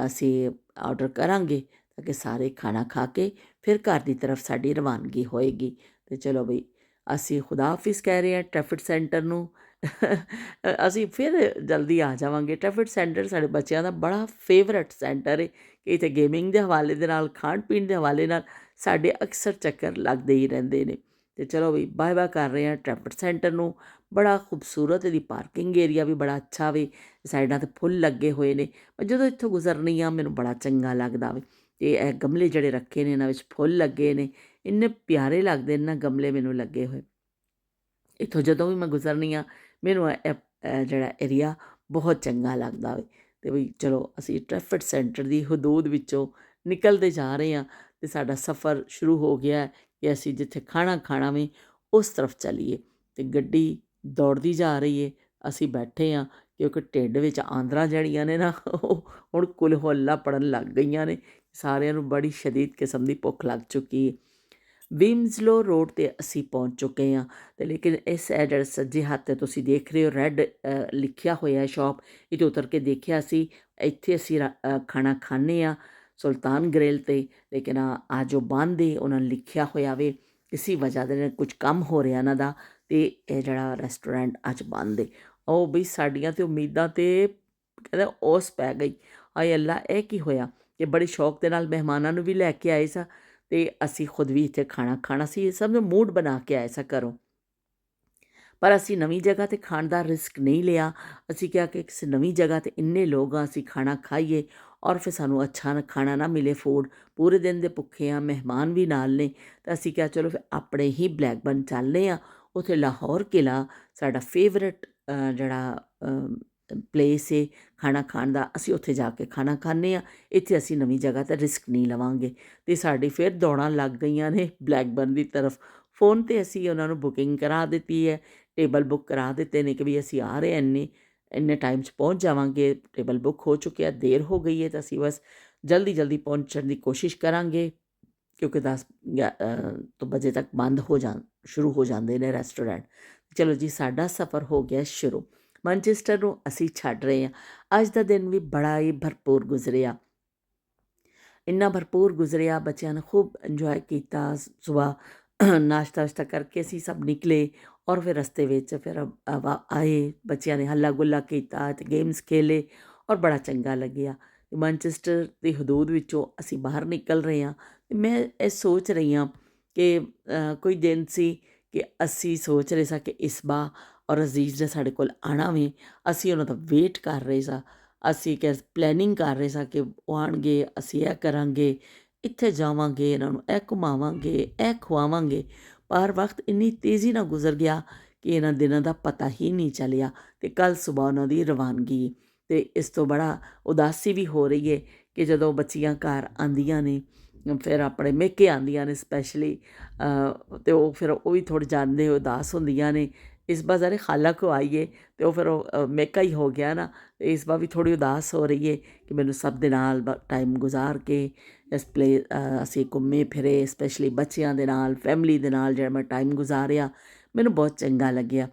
ਅਸੀਂ ਆਰਡਰ ਕਰਾਂਗੇ, ਤਾਂ ਕਿ ਸਾਰੇ ਖਾਣਾ ਖਾ ਕੇ ਫਿਰ ਘਰ ਦੀ ਤਰਫ ਸਾਡੀ ਰਵਾਨਗੀ ਹੋਏਗੀ। ਅਤੇ ਚਲੋ ਬਈ ਅਸੀਂ ਖੁਦਾ ਹਾਫਿਜ਼ ਕਹਿ ਰਹੇ ਹਾਂ ਟ੍ਰੈਫਿਕ ਸੈਂਟਰ ਨੂੰ। ਅਸੀਂ ਫਿਰ ਜਲਦੀ ਆ ਜਾਵਾਂਗੇ। ਟ੍ਰੈਫਿਕ ਸੈਂਟਰ ਸਾਡੇ ਬੱਚਿਆਂ ਦਾ ਬੜਾ ਫੇਵਰਟ ਸੈਂਟਰ ਹੈ ਕਿ ਇੱਥੇ ਗੇਮਿੰਗ ਦੇ ਹਵਾਲੇ ਦੇ ਨਾਲ, ਖਾਣ ਪੀਣ ਦੇ ਹਵਾਲੇ ਨਾਲ ਸਾਡੇ ਅਕਸਰ ਚੱਕਰ ਲੱਗਦੇ ਹੀ ਰਹਿੰਦੇ ਨੇ। ਅਤੇ ਚਲੋ ਬਈ ਬਾਏ ਬਾਏ ਕਰ ਰਹੇ ਹਾਂ ਟ੍ਰੈਫਿਕ ਸੈਂਟਰ ਨੂੰ। ਬੜਾ ਖੂਬਸੂਰਤ ਇਹਦੀ ਪਾਰਕਿੰਗ ਏਰੀਆ ਵੀ ਬੜਾ ਅੱਛਾ ਵੇ, ਸਾਈਡਾਂ 'ਤੇ ਫੁੱਲ ਲੱਗੇ ਹੋਏ ਨੇ। ਜਦੋਂ ਇੱਥੋਂ ਗੁਜ਼ਰਨੀ ਹਾਂ ਮੈਨੂੰ ਬੜਾ ਚੰਗਾ ਲੱਗਦਾ ਵੇ। ਅਤੇ ਇਹ ਗਮਲੇ ਜਿਹੜੇ ਰੱਖੇ ਨੇ ਇਹਨਾਂ ਵਿੱਚ ਫੁੱਲ ਲੱਗੇ ਨੇ, ਇੰਨੇ ਪਿਆਰੇ ਲੱਗਦੇ ਨੇ ਨਾ ਗਮਲੇ ਮੈਨੂੰ ਲੱਗੇ ਹੋਏ। ਇੱਥੋਂ ਜਦੋਂ ਵੀ ਮੈਂ ਗੁਜ਼ਰਨੀ ਹਾਂ ਮੈਨੂੰ ਇਹ ਜਿਹੜਾ ਏਰੀਆ ਬਹੁਤ ਚੰਗਾ ਲੱਗਦਾ ਵੇ। ਅਤੇ ਬਈ ਚਲੋ ਅਸੀਂ ਟ੍ਰੈਫਿਕ ਸੈਂਟਰ ਦੀ ਹਦੂਦ ਵਿੱਚੋਂ ਨਿਕਲਦੇ ਜਾ ਰਹੇ ਹਾਂ, ਅਤੇ ਸਾਡਾ ਸਫ਼ਰ ਸ਼ੁਰੂ ਹੋ ਗਿਆ ਕਿ ਅਸੀਂ ਜਿੱਥੇ ਖਾਣਾ ਖਾਣਾ ਵੇ ਉਸ ਤਰਫ ਚੱਲੀਏ। ਅਤੇ ਗੱਡੀ ਦੌੜਦੀ ਜਾ ਰਹੀ ਹੈ, ਅਸੀਂ ਬੈਠੇ ਹਾਂ, ਕਿਉਂਕਿ ਢਿੱਡ ਵਿੱਚ ਆਂਦਰਾਂ ਜਿਹੜੀਆਂ ਨੇ ਨਾ ਉਹ ਹੁਣ ਕੁਲ ਹੌਲਾ ਪੜਨ ਲੱਗ ਗਈਆਂ ਨੇ। ਸਾਰਿਆਂ ਨੂੰ ਬੜੀ ਸ਼ਦੀਦ ਕਿਸਮ ਦੀ ਭੁੱਖ ਲੱਗ ਚੁੱਕੀ ਹੈ। ਵਿਮਜ਼ਲੋ ਰੋਡ 'ਤੇ ਅਸੀਂ ਪਹੁੰਚ ਚੁੱਕੇ ਹਾਂ। ਅਤੇ ਲੇਕਿਨ ਇਸ ਜਿਹੜਾ ਸੱਜੇ ਹੱਥ 'ਤੇ ਤੁਸੀਂ ਦੇਖ ਰਹੇ ਹੋ ਰੈੱਡ ਲਿਖਿਆ ਹੋਇਆ ਸ਼ੌਪ, ਇਹ ਉਤਰ ਕੇ ਦੇਖਿਆ ਸੀ। ਇੱਥੇ ਅਸੀਂ ਖਾਣਾ ਖਾਂਦੇ ਹਾਂ ਸੁਲਤਾਨ ਗ੍ਰਿਲ 'ਤੇ, ਲੇਕਿਨ ਆ ਜੋ ਬੰਦ ਹੈ ਉਹਨਾਂ ਨੇ ਲਿਖਿਆ ਹੋਇਆ ਵੇ ਇਸੀ ਵਜ੍ਹਾ ਦੇ ਨਾਲ ਕੁਝ ਕੰਮ ਹੋ ਰਿਹਾ ਇਹਨਾਂ ਦਾ, ਅਤੇ ਇਹ ਜਿਹੜਾ ਰੈਸਟੋਰੈਂਟ ਅੱਜ ਬੰਦ ਹੈ। ਉਹ ਬਈ ਸਾਡੀਆਂ ਤਾਂ ਉਮੀਦਾਂ 'ਤੇ ਕਹਿੰਦਾ ਓਸ ਪੈ ਗਈ। ਹਾਏ ਅੱਲਾ, ਇਹ ਕੀ ਹੋਇਆ ਕਿ ਬੜੇ ਸ਼ੌਕ ਦੇ ਨਾਲ ਮਹਿਮਾਨਾਂ ਨੂੰ ਵੀ ਲੈ ਕੇ ਆਏ ਸਾਂ, ਅਤੇ ਅਸੀਂ ਖੁਦ ਵੀ ਇੱਥੇ ਖਾਣਾ ਖਾਣਾ ਸੀ, ਸਭ ਨੂੰ ਮੂਡ ਬਣਾ ਕੇ ਆਏ ਸਾਂ ਘਰੋਂ। ਪਰ ਅਸੀਂ ਨਵੀਂ ਜਗ੍ਹਾ 'ਤੇ ਖਾਣ ਦਾ ਰਿਸਕ ਨਹੀਂ ਲਿਆ। ਅਸੀਂ ਕਿਹਾ ਕਿ ਕਿਸੇ ਨਵੀਂ ਜਗ੍ਹਾ 'ਤੇ ਇੰਨੇ ਲੋਕ ਆ, ਅਸੀਂ ਖਾਣਾ ਖਾਈਏ ਔਰ ਫਿਰ ਸਾਨੂੰ ਅੱਛਾ ਖਾਣਾ ਨਾ ਮਿਲੇ। ਫੂਡ ਪੂਰੇ ਦਿਨ ਦੇ ਭੁੱਖੇ ਆ, ਮਹਿਮਾਨ ਵੀ ਨਾਲ ਨੇ, ਤਾਂ ਅਸੀਂ ਕਿਹਾ ਚਲੋ ਫਿਰ ਆਪਣੇ ਹੀ ਬਲੈਕਬਰਨ ਚੱਲਦੇ ਹਾਂ। ਉੱਥੇ ਲਾਹੌਰ ਕਿਲ੍ਹਾ ਸਾਡਾ ਫੇਵਰਟ ਜਿਹੜਾ ਪਲੇਸ ਹੈ ਖਾਣਾ ਖਾਣ ਦਾ, ਅਸੀਂ ਉੱਥੇ ਜਾ ਕੇ ਖਾਣਾ ਖਾਂਦੇ ਹਾਂ। ਇੱਥੇ ਅਸੀਂ ਨਵੀਂ ਜਗ੍ਹਾ 'ਤੇ ਰਿਸਕ ਨਹੀਂ ਲਵਾਂਗੇ। ਅਤੇ ਸਾਡੀ ਫਿਰ ਦੌੜਾਂ ਲੱਗ ਗਈਆਂ ਨੇ ਬਲੈਕਬਰਨ ਦੀ ਤਰਫ। ਫ਼ੋਨ 'ਤੇ ਅਸੀਂ ਉਹਨਾਂ ਨੂੰ ਬੁਕਿੰਗ ਕਰਾ ਦਿੱਤੀ ਹੈ, ਟੇਬਲ ਬੁੱਕ ਕਰਾ ਦਿੱਤੇ ਨੇ ਕਿ ਵੀ ਅਸੀਂ ਆ ਰਹੇ ਇੰਨੇ ਟਾਈਮ 'ਚ ਪਹੁੰਚ ਜਾਵਾਂਗੇ। ਟੇਬਲ ਬੁੱਕ ਹੋ ਚੁੱਕਿਆ, ਦੇਰ ਹੋ ਗਈ ਹੈ, ਤਾਂ ਅਸੀਂ ਬਸ ਜਲਦੀ ਜਲਦੀ ਪਹੁੰਚਣ ਦੀ ਕੋਸ਼ਿਸ਼ ਕਰਾਂਗੇ, ਕਿਉਂਕਿ 10 ਤੋਂ ਵਜੇ ਤੱਕ ਬੰਦ ਸ਼ੁਰੂ ਹੋ ਜਾਂਦੇ ਨੇ ਰੈਸਟੋਰੈਂਟ। ਚਲੋ ਜੀ ਸਾਡਾ ਸਫ਼ਰ ਹੋ ਗਿਆ ਸ਼ੁਰੂ। ਮੈਨਚੈਸਟਰ ਨੂੰ ਅਸੀਂ ਛੱਡ ਰਹੇ ਹਾਂ। ਅੱਜ ਦਾ ਦਿਨ ਵੀ ਬੜਾ ਹੀ ਭਰਪੂਰ ਗੁਜ਼ਰਿਆ, ਇੰਨਾ ਭਰਪੂਰ ਗੁਜ਼ਰਿਆ, ਬੱਚਿਆਂ ਨੇ ਖੂਬ ਇੰਜੋਏ ਕੀਤਾ। ਸੁਬਾਹ ਨਾਸ਼ਤਾ ਵਾਸ਼ਤਾ ਕਰਕੇ ਅਸੀਂ ਸਭ ਨਿਕਲੇ, ਔਰ ਫਿਰ ਰਸਤੇ ਵਿੱਚ ਫਿਰ ਆਏ, ਬੱਚਿਆਂ ਨੇ ਹੱਲਾ ਗੁੱਲਾ ਕੀਤਾ ਅਤੇ ਗੇਮਸ ਖੇਲੇ, ਔਰ ਬੜਾ ਚੰਗਾ ਲੱਗਿਆ। ਮੈਨਚੈਸਟਰ ਦੀ ਹਦੂਦ ਵਿੱਚੋਂ ਅਸੀਂ ਬਾਹਰ ਨਿਕਲ ਰਹੇ ਹਾਂ। ਅਤੇ ਮੈਂ ਇਹ ਸੋਚ ਰਹੀ ਹਾਂ ਕਿ ਕੋਈ ਦਿਨ ਸੀ ਕਿ ਅਸੀਂ ਸੋਚ ਰਹੇ ਸਾਂ ਕਿ ਇਸਬਾ ਔਰ ਅਜ਼ੀਜ਼ ਨੇ ਸਾਡੇ ਕੋਲ ਆਉਣਾ ਵੇ। ਅਸੀਂ ਉਹਨਾਂ ਦਾ ਵੇਟ ਕਰ ਰਹੇ ਸਾਂ, ਅਸੀਂ ਪਲੈਨਿੰਗ ਕਰ ਰਹੇ ਸਾਂ ਕਿ ਉਹ ਆਉਣਗੇ, ਅਸੀਂ ਇਹ ਕਰਾਂਗੇ, ਇੱਥੇ ਜਾਵਾਂਗੇ, ਇਹਨਾਂ ਨੂੰ ਇਹ ਘੁਮਾਵਾਂਗੇ, ਇਹ ਖਵਾਵਾਂਗੇ। ਪਰ ਵਕਤ ਇੰਨੀ ਤੇਜ਼ੀ ਨਾਲ ਗੁਜ਼ਰ ਗਿਆ ਕਿ ਇਹਨਾਂ ਦਿਨਾਂ ਦਾ ਪਤਾ ਹੀ ਨਹੀਂ ਚੱਲਿਆ ਅਤੇ ਕੱਲ੍ਹ ਸੁਬਾਹ ਉਹਨਾਂ ਦੀ ਰਵਾਨਗੀ। ਅਤੇ ਇਸ ਤੋਂ ਬੜਾ ਉਦਾਸੀ ਵੀ ਹੋ ਰਹੀ ਹੈ ਕਿ ਜਦੋਂ ਬੱਚੀਆਂ ਘਰ ਆਉਂਦੀਆਂ ਨੇ, ਫਿਰ ਆਪਣੇ ਮੇਕੇ ਆਉਂਦੀਆਂ ਨੇ ਸਪੈਸ਼ਲੀ, ਅਤੇ ਉਹ ਫਿਰ ਉਹ ਵੀ ਥੋੜ੍ਹੇ ਜਾਂਦੇ ਉਦਾਸ ਹੁੰਦੀਆਂ ਨੇ। ਇਸ ਵਾਰ ਜ਼ਾਰੇ ਖਾਲਾ ਕੋ ਆਈਏ ਅਤੇ ਉਹ ਫਿਰ ਉਹ ਮੇਕਾ ਹੀ ਹੋ ਗਿਆ ਨਾ, ਇਸ ਵਾਰ ਵੀ ਥੋੜ੍ਹੀ ਉਦਾਸ ਹੋ ਰਹੀ ਹੈ ਕਿ ਮੈਨੂੰ ਸਭ ਦੇ ਨਾਲ ਟਾਈਮ ਗੁਜ਼ਾਰ ਕੇ ਅਸੀਂ ਘੁੰਮੇ ਫਿਰੇ, ਸਪੈਸ਼ਲੀ ਬੱਚਿਆਂ ਦੇ ਨਾਲ, ਫੈਮਿਲੀ ਦੇ ਨਾਲ ਜਿਹੜਾ ਮੈਂ ਟਾਈਮ ਗੁਜ਼ਾਰਿਆ, ਮੈਨੂੰ ਬਹੁਤ ਚੰਗਾ ਲੱਗਿਆ।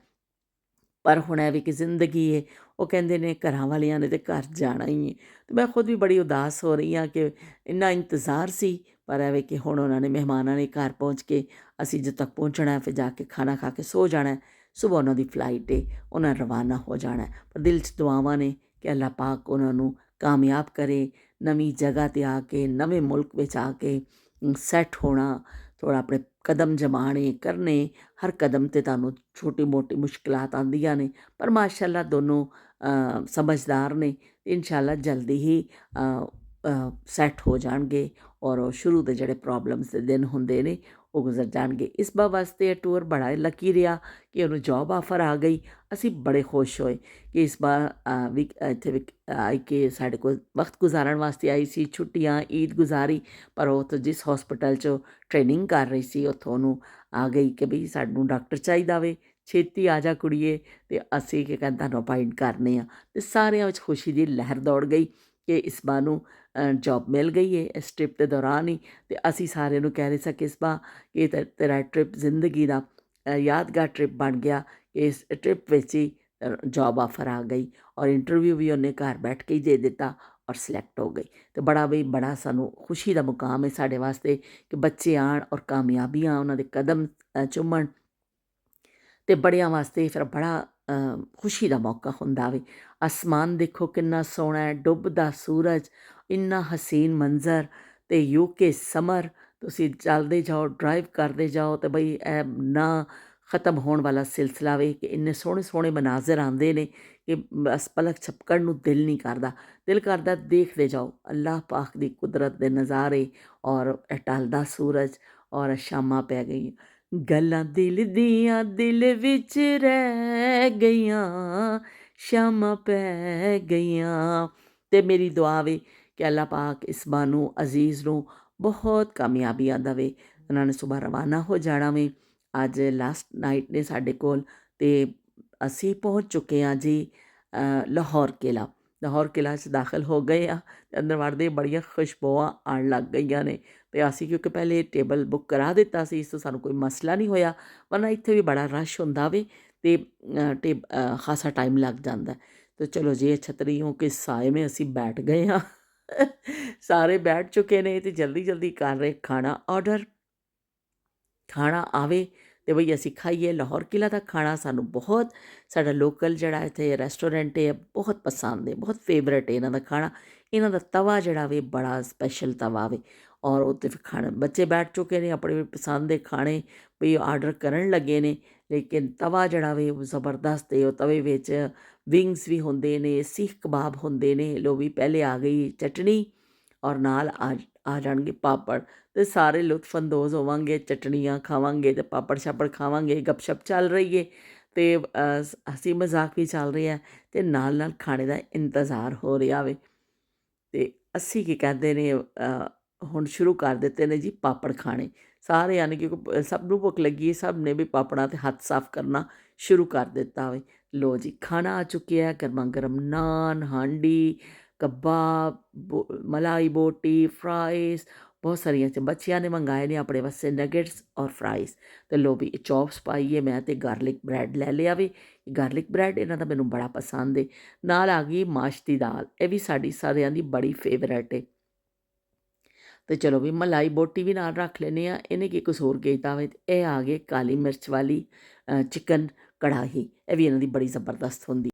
ਪਰ ਹੁਣ ਇਹ ਵੀ ਕਿ ਜ਼ਿੰਦਗੀ ਹੈ, ਉਹ ਕਹਿੰਦੇ ਨੇ ਘਰਾਂ ਵਾਲਿਆਂ ਨੇ ਤਾਂ ਘਰ ਜਾਣਾ ਹੀ ਹੈ। ਅਤੇ ਮੈਂ ਖੁਦ ਵੀ ਬੜੀ ਉਦਾਸ ਹੋ ਰਹੀ ਹਾਂ ਕਿ ਇੰਨਾ ਇੰਤਜ਼ਾਰ ਸੀ, ਪਰ ਐਵੇਂ ਕਿ ਹੁਣ ਉਹਨਾਂ ਨੇ ਮਹਿਮਾਨਾਂ ਨੇ ਘਰ ਪਹੁੰਚ ਕੇ ਅਸੀਂ ਜਦੋਂ ਤੱਕ ਪਹੁੰਚਣਾ, ਫਿਰ ਜਾ ਕੇ ਖਾਣਾ ਖਾ ਕੇ ਸੋ ਜਾਣਾ। ਸੁਬਾਹ ਉਹਨਾਂ ਦੀ ਫਲਾਈਟ ਹੈ, ਉਹਨਾਂ ਰਵਾਨਾ ਹੋ ਜਾਣਾ। ਪਰ ਦਿਲ 'ਚ ਦੁਆਵਾਂ ਨੇ ਕਿ ਅੱਲਾ ਪਾਕ ਉਹਨਾਂ ਨੂੰ ਕਾਮਯਾਬ ਕਰੇ, ਨਵੀਂ ਜਗ੍ਹਾ 'ਤੇ ਆ ਕੇ, ਨਵੇਂ ਮੁਲਕ ਵਿੱਚ ਆ ਕੇ ਸੈੱਟ ਹੋਣਾ, ਥੋੜ੍ਹਾ ਆਪਣੇ ਕਦਮ ਜਮਾਣੇ ਕਰਨੇ। ਹਰ ਕਦਮ 'ਤੇ ਤੁਹਾਨੂੰ ਛੋਟੀ ਮੋਟੀ ਮੁਸ਼ਕਿਲਾਤ ਆਉਂਦੀਆਂ ਨੇ, ਪਰ ਮਾਸ਼ਾਅੱਲਾ ਦੋਨੋਂ ਸਮਝਦਾਰ ਨੇ। ਇੰਸ਼ਾਅੱਲਾ ਜਲਦੀ ਹੀ ਸੈੱਟ ਹੋ ਜਾਣਗੇ ਔਰ ਸ਼ੁਰੂ ਦੇ ਜਿਹੜੇ ਪ੍ਰੋਬਲਮਸ ਦੇ ਦਿਨ ਹੁੰਦੇ ਨੇ ਉਹ ਗੁਜ਼ਰ ਜਾਣਗੇ। ਇਸਬਾ ਵਾਸਤੇ ਇਹ ਟੂਰ ਬੜਾ ਲੱਕੀ ਰਿਹਾ ਕਿ ਉਹਨੂੰ ਜੋਬ ਆਫਰ ਆ ਗਈ। ਅਸੀਂ ਬੜੇ ਖੁਸ਼ ਹੋਏ ਕਿ ਇਸ ਵਾਰ ਵੀ ਇੱਥੇ ਆਈ ਕੇ ਸਾਡੇ ਕੋਲ ਵਕਤ ਗੁਜ਼ਾਰਨ ਵਾਸਤੇ ਆਈ ਸੀ, ਛੁੱਟੀਆਂ ਈਦ ਗੁਜ਼ਾਰੀ। ਪਰ ਉਹ ਤਾਂ ਜਿਸ ਹੌਸਪੀਟਲ 'ਚ ਟ੍ਰੇਨਿੰਗ ਕਰ ਰਹੀ ਸੀ ਉੱਥੋਂ ਉਹਨੂੰ ਆ ਗਈ ਕਿ ਬਈ ਸਾਨੂੰ ਡਾਕਟਰ ਚਾਹੀਦਾ ਵੇ, ਛੇਤੀ ਆ ਜਾ ਕੁੜੀਏ। ਅਤੇ ਅਸੀਂ ਕੀ ਕਹਿੰਦੇ ਤੁਹਾਨੂੰ ਅਪਾਇੰਟ ਕਰਨੇ ਆ। ਅਤੇ ਸਾਰਿਆਂ ਵਿੱਚ ਖੁਸ਼ੀ ਦੀ ਲਹਿਰ ਦੌੜ ਗਈ ਕਿ ਇਸਬਾ ਨੂੰ ਜੋਬ ਮਿਲ ਗਈ ਹੈ ਇਸ ਟ੍ਰਿਪ ਦੇ ਦੌਰਾਨ ਹੀ। ਅਤੇ ਅਸੀਂ ਸਾਰਿਆਂ ਨੂੰ ਕਹਿ ਰਹੇ ਸਾਂ ਕਿ ਇਸਬਾ ਕਿ ਤੇਰਾ ਟ੍ਰਿਪ ਜ਼ਿੰਦਗੀ ਦਾ ਯਾਦਗਾਰ ਟ੍ਰਿਪ ਬਣ ਗਿਆ। ਇਸ ਟ੍ਰਿਪ ਵਿੱਚ ਹੀ ਜੋਬ ਆਫਰ ਆ ਗਈ ਔਰ ਇੰਟਰਵਿਊ ਵੀ ਉਹਨੇ ਘਰ ਬੈਠ ਕੇ ਹੀ ਦੇ ਦਿੱਤਾ ਔਰ ਸਿਲੈਕਟ ਹੋ ਗਈ। ਅਤੇ ਬੜਾ ਸਾਨੂੰ ਖੁਸ਼ੀ ਦਾ ਮੁਕਾਮ ਹੈ ਸਾਡੇ ਵਾਸਤੇ ਕਿ ਬੱਚੇ ਆਉਣ ਔਰ ਕਾਮਯਾਬੀਆਂ ਉਹਨਾਂ ਦੇ ਕਦਮ ਚੁੰਮਣ। ਅਤੇ ਬੜਿਆਂ ਵਾਸਤੇ ਫਿਰ ਬੜਾ ਖੁਸ਼ੀ ਦਾ ਮੌਕਾ ਹੁੰਦਾ ਵੇ। ਅਸਮਾਨ ਦੇਖੋ ਕਿੰਨਾ ਸੋਹਣਾ ਹੈ, ਡੁੱਬਦਾ ਸੂਰਜ, ਇੰਨਾ ਹਸੀਨ ਮੰਜ਼ਰ। ਅਤੇ UK ਸਮਰ, ਤੁਸੀਂ ਚੱਲਦੇ ਜਾਓ, ਡਰਾਈਵ ਕਰਦੇ ਜਾਓ, ਅਤੇ ਬਈ ਇਹ ਨਾ ਖ਼ਤਮ ਹੋਣ ਵਾਲਾ ਸਿਲਸਿਲਾ ਵੇ ਕਿ ਇੰਨੇ ਸੋਹਣੇ ਸੋਹਣੇ ਮਨਾਜ਼ਰ ਆਉਂਦੇ ਨੇ ਕਿ ਬਸ ਪਲਕ ਝਪਕਣ ਨੂੰ ਦਿਲ ਨਹੀਂ ਕਰਦਾ। ਦਿਲ ਕਰਦਾ ਦੇਖਦੇ ਜਾਓ ਅੱਲਾਹ ਪਾਕ ਦੀ ਕੁਦਰਤ ਦੇ ਨਜ਼ਾਰੇ ਔਰ ਇਹ ਢਲਦਾ ਸੂਰਜ ਔਰ ਸ਼ਾਮਾਂ ਪੈ ਗਈਆਂ। ਗੱਲਾਂ ਦਿਲ ਦੀਆਂ ਦਿਲ ਵਿੱਚ ਰਹਿ ਗਈਆਂ, ਸ਼ਾਮਾਂ ਪੈ ਗਈਆਂ। ਅਤੇ ਮੇਰੀ ਦੁਆ ਵੇ ਕਿ ਅੱਲਾਹ ਪਾਕ ਇਸਬਾ ਨੂੰ, ਅਜ਼ੀਜ਼ ਨੂੰ ਬਹੁਤ ਕਾਮਯਾਬੀਆਂ ਦੇਵੇ। ਉਹਨਾਂ ਨੇ ਸੁਬਾਹ ਰਵਾਨਾ ਹੋ ਜਾਣਾ ਵੇ। ਅੱਜ ਲਾਸਟ ਨਾਈਟ ਨੇ ਸਾਡੇ ਕੋਲ, ਅਤੇ ਅਸੀਂ ਪਹੁੰਚ ਚੁੱਕੇ ਹਾਂ ਜੀ ਲਾਹੌਰ ਕਿਲ੍ਹਾ। ਲਾਹੌਰ ਕਿਲ੍ਹਾ 'ਚ ਦਾਖਲ ਹੋ ਗਏ ਆ ਅਤੇ ਅੰਦਰ ਵੜਦੇ ਬੜੀਆਂ ਖੁਸ਼ਬੂਆਂ ਆਉਣ ਲੱਗ ਗਈਆਂ ਨੇ। ਅਤੇ ਅਸੀਂ ਕਿਉਂਕਿ ਪਹਿਲੇ ਟੇਬਲ ਬੁੱਕ ਕਰਾ ਦਿੱਤਾ ਸੀ, ਇਸ ਤੋਂ ਸਾਨੂੰ ਕੋਈ ਮਸਲਾ ਨਹੀਂ ਹੋਇਆ। ਵਰਨਾ ਇੱਥੇ ਵੀ ਬੜਾ ਰਸ਼ ਹੁੰਦਾ ਵੇ ਅਤੇ ਖਾਸਾ ਟਾਈਮ ਲੱਗ ਜਾਂਦਾ। तो चलो जी छतरियों के साए में ਅਸੀਂ ਬੈਠ ਗਏ ਹਾਂ। ਸਾਰੇ ਬੈਠ ਚੁੱਕੇ ਨੇ ਅਤੇ ਜਲਦੀ ਜਲਦੀ ਕਰ ਰਹੇ ਖਾਣਾ ਆਰਡਰ। ਖਾਣਾ ਆਵੇ ਅਤੇ ਬਈ ਅਸੀਂ ਖਾਈਏ। ਲਾਹੌਰ ਕਿਲ੍ਹਾ ਦਾ ਖਾਣਾ ਸਾਨੂੰ ਬਹੁਤ, ਸਾਡਾ ਲੋਕਲ ਜਿਹੜਾ ਇੱਥੇ ਰੈਸਟੋਰੈਂਟ ਹੈ ਬਹੁਤ ਪਸੰਦ ਹੈ, ਬਹੁਤ ਫੇਵਰੇਟ ਹੈ ਇਹਨਾਂ ਦਾ ਖਾਣਾ। ਇਹਨਾਂ ਦਾ ਤਵਾ ਜਿਹੜਾ ਵੇ ਬੜਾ ਸਪੈਸ਼ਲ ਤਵਾ ਵੇ ਔਰ ਉੱਤੇ ਫਿਰ ਖਾਣਾ ਬੱਚੇ ਬੈਠ ਚੁੱਕੇ ਨੇ ਆਪਣੇ ਪਸੰਦ ਦੇ ਖਾਣੇ ਵੀ ਆਰਡਰ ਕਰਨ ਲੱਗੇ ਨੇ। ਲੇਕਿਨ ਤਵਾ ਜਿਹੜਾ ਵੇ ਉਹ ਜ਼ਬਰਦਸਤ ਹੈ। ਉਹ ਤਵੇ ਵਿੱਚ ਵਿੰਗਸ ਵੀ ਹੁੰਦੇ ਨੇ, ਸੀਖ ਕਬਾਬ ਹੁੰਦੇ ਨੇ। ਲੋ ਵੀ ਪਹਿਲੇ ਆ ਗਈ ਚਟਣੀ ਔਰ ਨਾਲ ਆ ਜਾਣਗੇ ਪਾਪੜ ਅਤੇ ਸਾਰੇ ਲੁਤਫ ਅੰਦੋਜ਼ ਹੋਵਾਂਗੇ, ਚਟਣੀਆਂ ਖਾਵਾਂਗੇ ਅਤੇ ਪਾਪੜ ਸ਼ਾਪੜ ਖਾਵਾਂਗੇ। ਗੱਪਸ਼ਪ ਚੱਲ ਰਹੀ ਹੈ ਅਤੇ ਹਸੀ ਮਜ਼ਾਕ ਵੀ ਚੱਲ ਰਿਹਾ ਅਤੇ ਨਾਲ ਨਾਲ ਖਾਣੇ ਦਾ ਇੰਤਜ਼ਾਰ ਹੋ ਰਿਹਾ ਵੇ। ਅਤੇ ਅਸੀਂ ਕੀ ਕਹਿੰਦੇ ਨੇ ਹੁਣ ਸ਼ੁਰੂ ਕਰ ਦਿੱਤੇ ਨੇ ਜੀ ਪਾਪੜ ਖਾਣੇ। ਸਾਰੇ ਯਾਨੀ ਕਿ ਸਭ ਨੂੰ ਭੁੱਖ ਲੱਗੀ ਹੈ, ਸਭ ਨੇ ਵੀ ਪਾਪੜਾਂ 'ਤੇ ਹੱਥ ਸਾਫ਼ ਕਰਨਾ ਸ਼ੁਰੂ ਕਰ ਦਿੱਤਾ ਵੇ। ਲੋ ਜੀ ਖਾਣਾ ਆ ਚੁੱਕਿਆ, ਗਰਮਾ ਗਰਮ ਨਾਨ, ਹਾਂਡੀ, ਕਬਾਬ, ਮਲਾਈ ਬੋਟੀ, ਫਰਾਈਜ਼, ਬਹੁਤ ਸਾਰੀਆਂ ਬੱਚਿਆਂ ਨੇ ਮੰਗਾਏ ਨੇ ਆਪਣੇ ਵਾਸਤੇ ਨਗੇਟਸ ਔਰ ਫਰਾਈਜ਼। ਅਤੇ ਲੋ ਵੀ ਚੌਪਸ ਪਾਈਏ ਮੈਂ ਅਤੇ ਗਾਰਲਿਕ ਬਰੈਡ ਲੈ ਲਿਆ ਵੀ। ਗਾਰਲਿਕ ਬਰੈਡ ਇਹਨਾਂ ਦਾ ਮੈਨੂੰ ਬੜਾ ਪਸੰਦ ਹੈ। ਨਾਲ ਆ ਗਈ ਮਾਸ਼ ਦੀ ਦਾਲ, ਇਹ ਵੀ ਸਾਡੀ ਸਾਰਿਆਂ ਦੀ ਬੜੀ ਫੇਵਰੇਟ ਹੈ। ਅਤੇ ਚਲੋ ਵੀ ਮਲਾਈ ਬੋਟੀ ਵੀ ਨਾਲ ਰੱਖ ਲੈਂਦੇ ਹਾਂ। ਇਹਨੇ ਕੀ ਕਸੂਰ ਕੀਤਾ ਵੇ। ਇਹ ਆ ਗਏ ਕਾਲੀ ਮਿਰਚ ਵਾਲੀ ਚਿਕਨ ਕੜਾਹੀ, ਇਹ ਵੀ ਇਹਨਾਂ ਦੀ ਬੜੀ ਜ਼ਬਰਦਸਤ ਹੁੰਦੀ।